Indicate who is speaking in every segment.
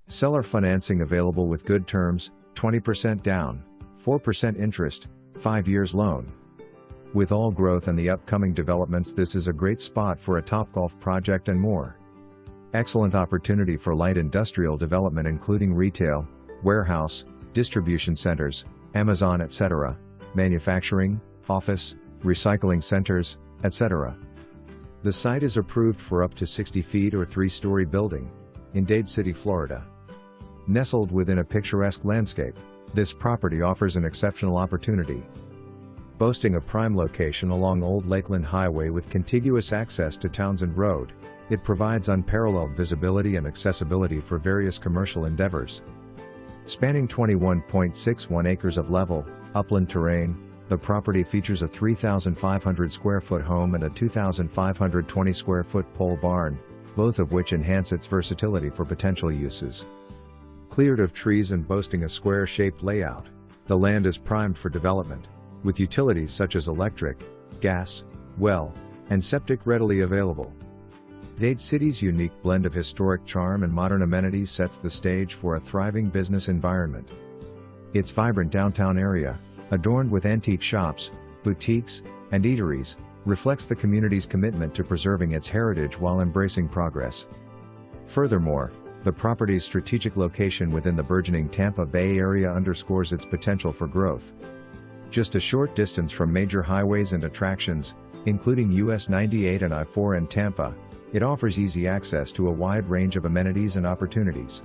Speaker 1: Seller financing available with good terms, 20% down, 4% interest, 5 years loan. With all growth and the upcoming developments, this is a great spot for a Topgolf project and more. Excellent opportunity for light industrial development including retail, warehouse, distribution centers, Amazon etc., manufacturing, office, recycling centers, etc. The site is approved for up to 60 feet or 3-story building, in Dade City, Florida. Nestled within a picturesque landscape, this property offers an exceptional opportunity. Boasting a prime location along Old Lakeland Highway with contiguous access to Townsend Road, it provides unparalleled visibility and accessibility for various commercial endeavors. Spanning 21.61 acres of level, upland terrain, the property features a 3,500 square foot home and a 2,520 square foot pole barn, both of which enhance its versatility for potential uses. Cleared of trees and boasting a square-shaped layout, the land is primed for development, with utilities such as electric, gas, well, and septic readily available. Dade City's unique blend of historic charm and modern amenities sets the stage for a thriving business environment. Its vibrant downtown area, adorned with antique shops, boutiques, and eateries, reflects the community's commitment to preserving its heritage while embracing progress. Furthermore, the property's strategic location within the burgeoning Tampa Bay area underscores its potential for growth. Just a short distance from major highways and attractions, including US 98 and I-4 in Tampa, it offers easy access to a wide range of amenities and opportunities.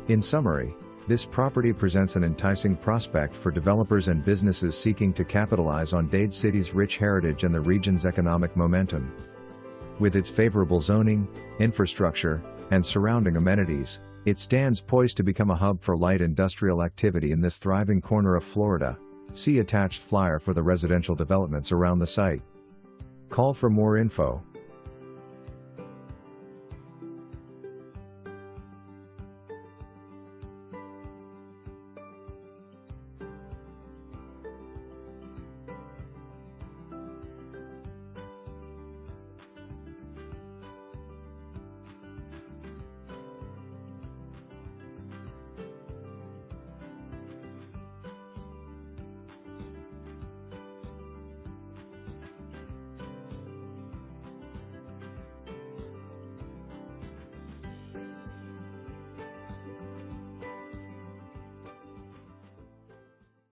Speaker 1: In summary, this property presents an enticing prospect for developers and businesses seeking to capitalize on Dade City's rich heritage and the region's economic momentum. With its favorable zoning, infrastructure, and surrounding amenities, it stands poised to become a hub for light industrial activity in this thriving corner of Florida. See attached flyer for the residential developments around the site. Call for more info.